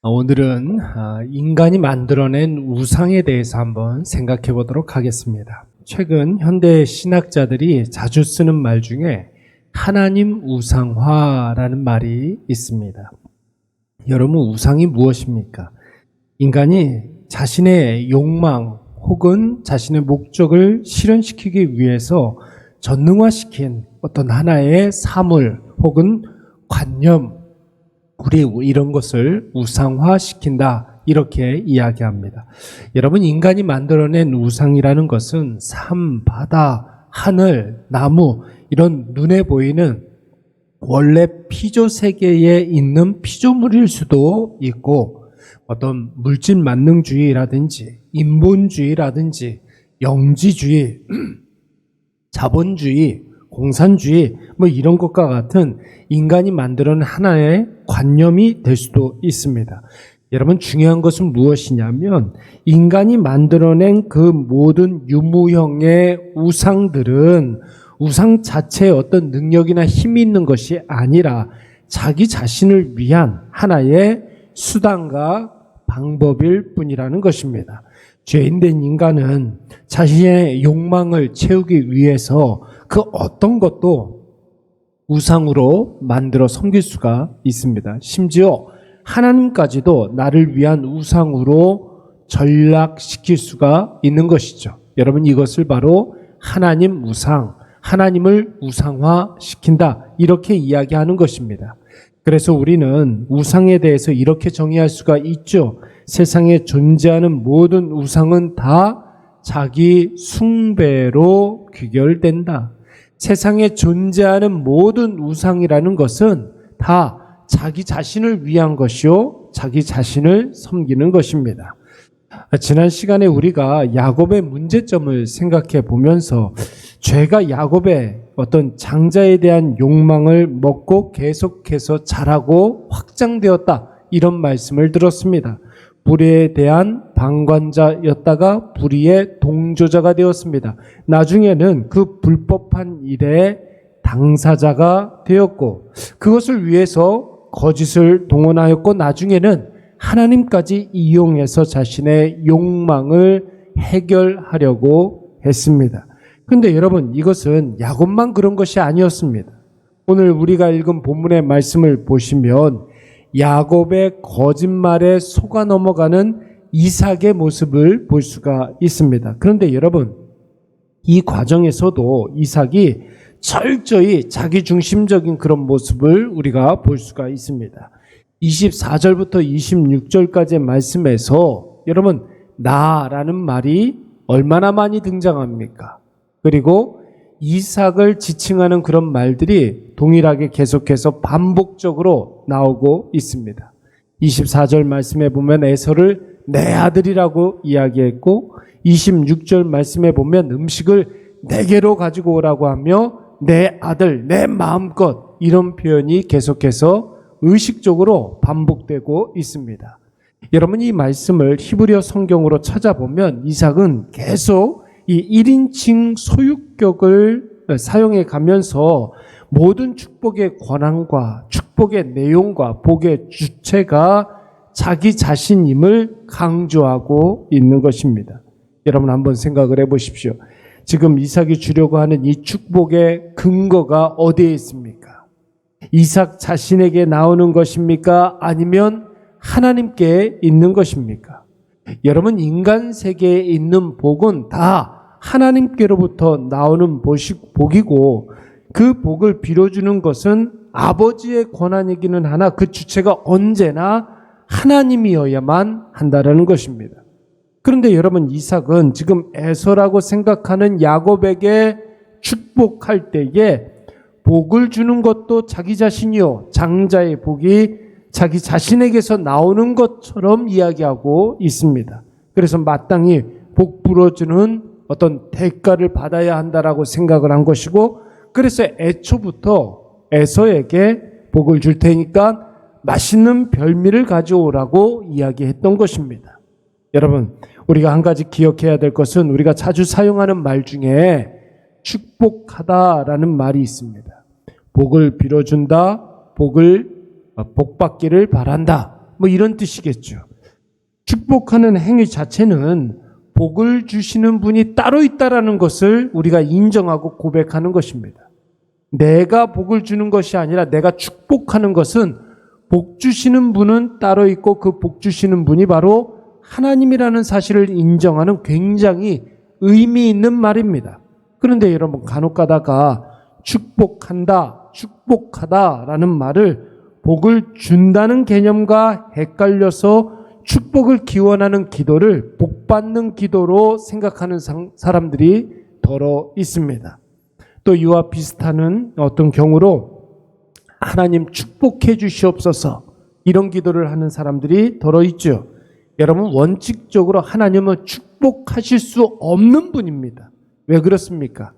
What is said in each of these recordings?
오늘은 인간이 만들어낸 우상에 대해서 한번 생각해 보도록 하겠습니다. 최근 현대 신학자들이 자주 쓰는 말 중에 하나님 우상화라는 말이 있습니다. 여러분, 우상이 무엇입니까? 인간이 자신의 욕망 혹은 자신의 목적을 실현시키기 위해서 전능화시킨 어떤 하나의 사물 혹은 관념, 그리고 이런 것을 우상화시킨다, 이렇게 이야기합니다. 여러분, 인간이 만들어낸 우상이라는 것은 산, 바다, 하늘, 나무, 이런 눈에 보이는 원래 피조 세계에 있는 피조물일 수도 있고, 어떤 물질 만능주의라든지 인본주의라든지 영지주의, 자본주의, 공산주의, 이런 것과 같은 인간이 만들어낸 하나의 관념이 될 수도 있습니다. 여러분, 중요한 것은 무엇이냐면 인간이 만들어낸 그 모든 유무형의 우상들은 우상 자체에 어떤 능력이나 힘이 있는 것이 아니라 자기 자신을 위한 하나의 수단과 방법일 뿐이라는 것입니다. 죄인된 인간은 자신의 욕망을 채우기 위해서 그 어떤 것도 우상으로 만들어 섬길 수가 있습니다. 심지어 하나님까지도 나를 위한 우상으로 전락시킬 수가 있는 것이죠. 여러분, 이것을 바로 하나님 우상, 하나님을 우상화시킨다, 이렇게 이야기하는 것입니다. 그래서 우리는 우상에 대해서 이렇게 정의할 수가 있죠. 세상에 존재하는 모든 우상은 다 자기 숭배로 귀결된다. 세상에 존재하는 모든 우상이라는 것은 다 자기 자신을 위한 것이요, 자기 자신을 섬기는 것입니다. 지난 시간에 우리가 야곱의 문제점을 생각해 보면서 죄가 야곱의 어떤 장자에 대한 욕망을 먹고 계속해서 자라고 확장되었다, 이런 말씀을 들었습니다. 불의에 대한 방관자였다가 불의의 동조자가 되었습니다. 나중에는 그 불법한 일의 당사자가 되었고, 그것을 위해서 거짓을 동원하였고, 나중에는 하나님까지 이용해서 자신의 욕망을 해결하려고 했습니다. 그런데 여러분, 이것은 야곱만 그런 것이 아니었습니다. 오늘 우리가 읽은 본문의 말씀을 보시면 야곱의 거짓말에 속아 넘어가는 이삭의 모습을 볼 수가 있습니다. 그런데 여러분, 이 과정에서도 이삭이 철저히 자기중심적인 그런 모습을 우리가 볼 수가 있습니다. 24절부터 26절까지의 말씀에서 여러분, 나라는 말이 얼마나 많이 등장합니까? 그리고 이삭을 지칭하는 그런 말들이 동일하게 계속해서 반복적으로 나오고 있습니다. 24절 말씀에 보면 에서를 내 아들이라고 이야기했고, 26절 말씀에 보면 음식을 내게로 가지고 오라고 하며 내 아들, 내 마음껏, 이런 표현이 계속해서 의식적으로 반복되고 있습니다. 여러분, 이 말씀을 히브리어 성경으로 찾아보면 이삭은 계속 이 1인칭 소유격을 사용해 가면서 모든 축복의 권한과 축복의 내용과 복의 주체가 자기 자신임을 강조하고 있는 것입니다. 여러분, 한번 생각을 해보십시오. 지금 이삭이 주려고 하는 이 축복의 근거가 어디에 있습니까? 이삭 자신에게 나오는 것입니까? 아니면 하나님께 있는 것입니까? 여러분, 인간 세계에 있는 복은 다 하나님께로부터 나오는 복이고, 그 복을 빌어주는 것은 아버지의 권한이기는 하나 그 주체가 언제나 하나님이어야만 한다는 것입니다. 그런데 여러분, 이삭은 지금 에서라고 생각하는 야곱에게 축복할 때에 복을 주는 것도 자기 자신이요, 장자의 복이 자기 자신에게서 나오는 것처럼 이야기하고 있습니다. 그래서 마땅히 복 불어주는 어떤 대가를 받아야 한다라고 생각을 한 것이고, 그래서 애초부터 에서에게 복을 줄 테니까 맛있는 별미를 가져오라고 이야기했던 것입니다. 여러분, 우리가 한 가지 기억해야 될 것은 우리가 자주 사용하는 말 중에 축복하다라는 말이 있습니다. 복을 빌어준다, 복받기를 바란다, 뭐 이런 뜻이겠죠. 축복하는 행위 자체는 복을 주시는 분이 따로 있다라는 것을 우리가 인정하고 고백하는 것입니다. 내가 복을 주는 것이 아니라 내가 축복하는 것은 복 주시는 분은 따로 있고 그 복 주시는 분이 바로 하나님이라는 사실을 인정하는 굉장히 의미 있는 말입니다. 그런데 여러분 간혹 가다가 축복한다, 축복하다라는 말을 복을 준다는 개념과 헷갈려서 축복을 기원하는 기도를 복받는 기도로 생각하는 사람들이 더러 있습니다. 또 이와 비슷한 어떤 경우로 하나님 축복해 주시옵소서 이런 기도를 하는 사람들이 더러 있죠. 여러분 원칙적으로 하나님은 축복하실 수 없는 분입니다. 왜 그렇습니까?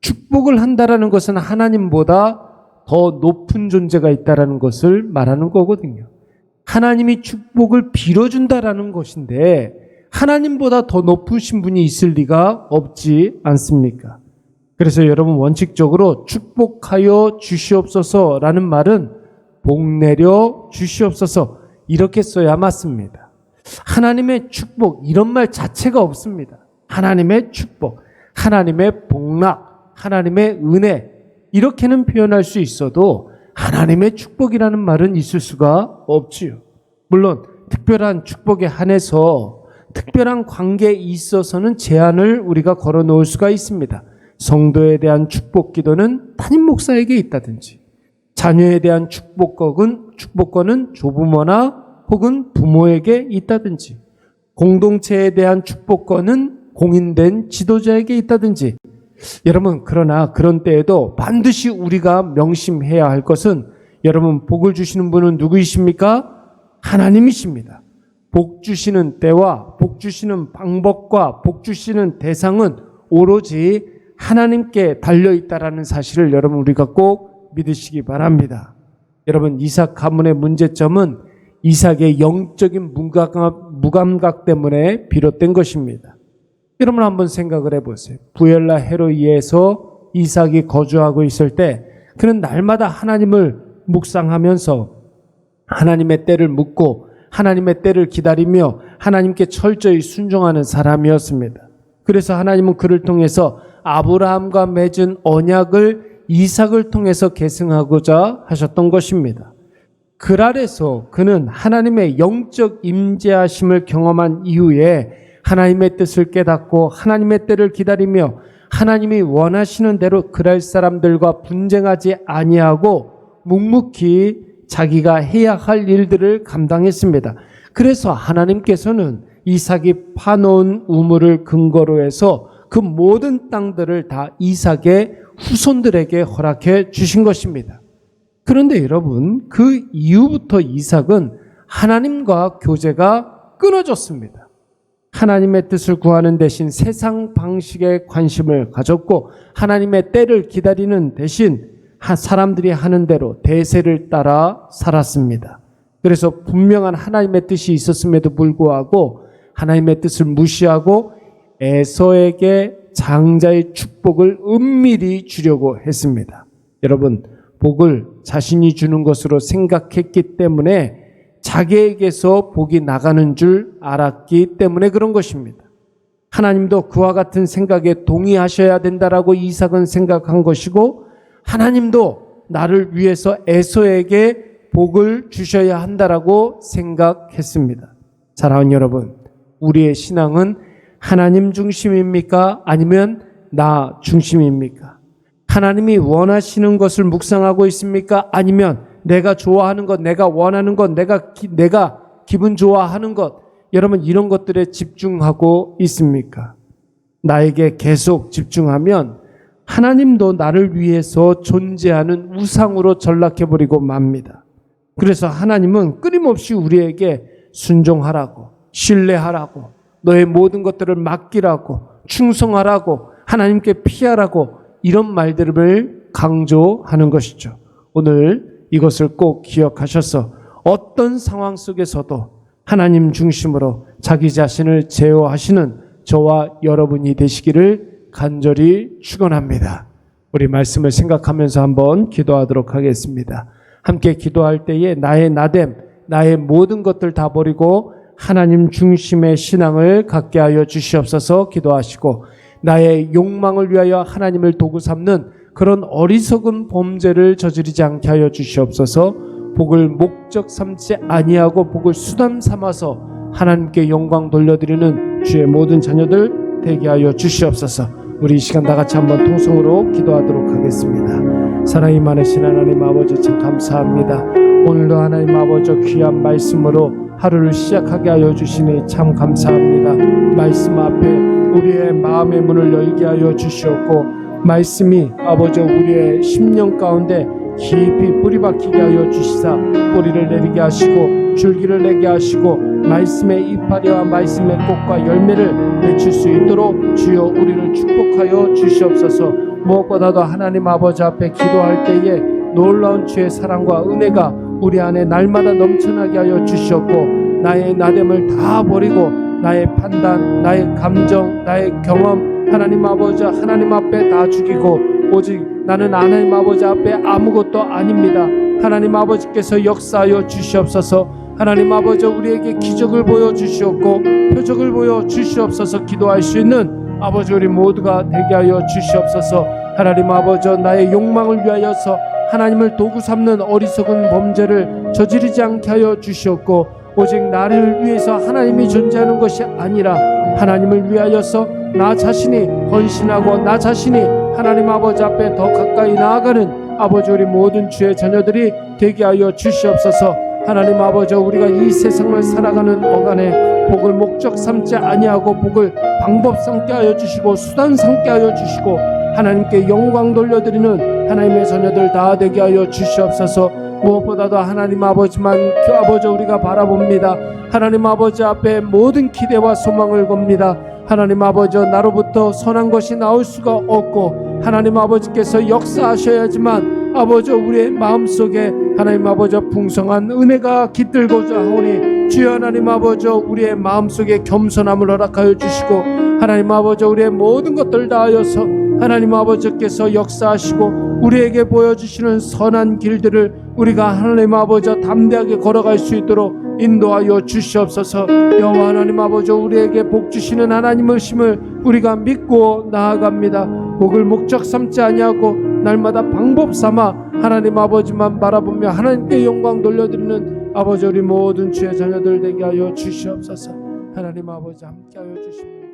축복을 한다라는 것은 하나님보다 더 높은 존재가 있다라는 것을 말하는 거거든요. 하나님이 축복을 빌어준다라는 것인데 하나님보다 더 높으신 분이 있을 리가 없지 않습니까? 그래서 여러분 원칙적으로 축복하여 주시옵소서라는 말은 복 내려 주시옵소서 이렇게 써야 맞습니다. 하나님의 축복 이런 말 자체가 없습니다. 하나님의 축복, 하나님의 복락, 하나님의 은혜 이렇게는 표현할 수 있어도 하나님의 축복이라는 말은 있을 수가 없지요. 물론 특별한 축복에 한해서 특별한 관계에 있어서는 제한을 우리가 걸어 놓을 수가 있습니다. 성도에 대한 축복 기도는 담임 목사에게 있다든지 자녀에 대한 축복권은 조부모나 혹은 부모에게 있다든지 공동체에 대한 축복권은 공인된 지도자에게 있다든지 여러분 그러나 그런 때에도 반드시 우리가 명심해야 할 것은 여러분 복을 주시는 분은 누구이십니까? 하나님이십니다. 복 주시는 때와 복 주시는 방법과 복 주시는 대상은 오로지 하나님께 달려있다라는 사실을 여러분 우리가 꼭 믿으시기 바랍니다. 여러분 이삭 가문의 문제점은 이삭의 영적인 무감각 때문에 비롯된 것입니다. 여러분 한번 생각을 해보세요. 부엘라 헤로이에서 이삭이 거주하고 있을 때 그는 날마다 하나님을 묵상하면서 하나님의 때를 묻고 하나님의 때를 기다리며 하나님께 철저히 순종하는 사람이었습니다. 그래서 하나님은 그를 통해서 아브라함과 맺은 언약을 이삭을 통해서 계승하고자 하셨던 것입니다. 그 아래서 그는 하나님의 영적 임재하심을 경험한 이후에 하나님의 뜻을 깨닫고 하나님의 때를 기다리며 하나님이 원하시는 대로 그랄 사람들과 분쟁하지 아니하고 묵묵히 자기가 해야 할 일들을 감당했습니다. 그래서 하나님께서는 이삭이 파놓은 우물을 근거로 해서 그 모든 땅들을 다 이삭의 후손들에게 허락해 주신 것입니다. 그런데 여러분 그 이후부터 이삭은 하나님과 교제가 끊어졌습니다. 하나님의 뜻을 구하는 대신 세상 방식에 관심을 가졌고 하나님의 때를 기다리는 대신 사람들이 하는 대로 대세를 따라 살았습니다. 그래서 분명한 하나님의 뜻이 있었음에도 불구하고 하나님의 뜻을 무시하고 에서에게 장자의 축복을 은밀히 주려고 했습니다. 여러분 복을 자신이 주는 것으로 생각했기 때문에 자기에게서 복이 나가는 줄 알았기 때문에 그런 것입니다. 하나님도 그와 같은 생각에 동의하셔야 된다라고 이삭은 생각한 것이고 하나님도 나를 위해서 에서에게 복을 주셔야 한다라고 생각했습니다. 사랑하는 여러분, 우리의 신앙은 하나님 중심입니까? 아니면 나 중심입니까? 하나님이 원하시는 것을 묵상하고 있습니까? 아니면 내가 좋아하는 것, 내가 원하는 것, 내가 기분 좋아하는 것, 여러분 이런 것들에 집중하고 있습니까? 나에게 계속 집중하면 하나님도 나를 위해서 존재하는 우상으로 전락해버리고 맙니다. 그래서 하나님은 끊임없이 우리에게 순종하라고, 신뢰하라고, 너의 모든 것들을 맡기라고, 충성하라고, 하나님께 피하라고 이런 말들을 강조하는 것이죠. 오늘 이것을 꼭 기억하셔서 어떤 상황 속에서도 하나님 중심으로 자기 자신을 제어하시는 저와 여러분이 되시기를 간절히 축원합니다. 우리 말씀을 생각하면서 한번 기도하도록 하겠습니다. 함께 기도할 때에 나의 나됨, 나의 모든 것들 다 버리고 하나님 중심의 신앙을 갖게 하여 주시옵소서 기도하시고, 나의 욕망을 위하여 하나님을 도구 삼는 그런 어리석은 범죄를 저지르지 않게 하여 주시옵소서. 복을 목적 삼지 아니하고 복을 수단 삼아서 하나님께 영광 돌려드리는 주의 모든 자녀들 되게 하여 주시옵소서. 우리 이 시간 다 같이 한번 통성으로 기도하도록 하겠습니다. 사랑이 많으신 하나님 아버지, 참 감사합니다. 오늘도 하나님 아버지 귀한 말씀으로 하루를 시작하게 하여 주시니 참 감사합니다. 말씀 앞에 우리의 마음의 문을 열게 하여 주시옵고, 말씀이 아버지 우리의 심령 가운데 깊이 뿌리 박히게 하여 주시사 뿌리를 내리게 하시고 줄기를 내게 하시고 말씀의 이파리와 말씀의 꽃과 열매를 맺힐 수 있도록 주여 우리를 축복하여 주시옵소서. 무엇보다도 하나님 아버지 앞에 기도할 때에 놀라운 주의 사랑과 은혜가 우리 안에 날마다 넘쳐나게 하여 주시옵고, 나의 나됨을 다 버리고 나의 판단, 나의 감정, 나의 경험 하나님 아버지 하나님 앞에 다 죽이고, 오직 나는 하나님 아버지 앞에 아무것도 아닙니다. 하나님 아버지께서 역사하여 주시옵소서. 하나님 아버지 우리에게 기적을 보여주시옵고 표적을 보여주시옵소서. 기도할 수 있는 아버지 우리 모두가 되게 하여 주시옵소서. 하나님 아버지 나의 욕망을 위하여서 하나님을 도구 삼는 어리석은 범죄를 저지르지 않게 하여 주시옵고, 오직 나를 위해서 하나님이 존재하는 것이 아니라 하나님을 위하여서 나 자신이 헌신하고 나 자신이 하나님 아버지 앞에 더 가까이 나아가는 아버지 우리 모든 주의 자녀들이 되게 하여 주시옵소서. 하나님 아버지 우리가 이 세상을 살아가는 어간에 복을 목적 삼지 아니하고 복을 방법 삼게 하여 주시고 수단 삼게 하여 주시고 하나님께 영광 돌려드리는 하나님의 자녀들 다 되게 하여 주시옵소서. 무엇보다도 하나님 아버지만 아버지 우리가 바라봅니다. 하나님 아버지 앞에 모든 기대와 소망을 겁니다. 하나님 아버지 나로부터 선한 것이 나올 수가 없고 하나님 아버지께서 역사하셔야지만 아버지 우리의 마음속에 하나님 아버지 풍성한 은혜가 깃들고자 하오니, 주여 하나님 아버지 우리의 마음속에 겸손함을 허락하여 주시고 하나님 아버지 우리의 모든 것들 다하여서 하나님 아버지께서 역사하시고 우리에게 보여주시는 선한 길들을 우리가 하나님 아버지 담대하게 걸어갈 수 있도록 인도하여 주시옵소서. 여호와 하나님 아버지 우리에게 복 주시는 하나님의심을 우리가 믿고 나아갑니다. 복을 목적 삼지 아니하고 날마다 방법 삼아 하나님 아버지만 바라보며 하나님께 영광 돌려드리는 아버지 우리 모든 주의 자녀들 되게 하여 주시옵소서. 하나님 아버지 함께 하여 주십니다.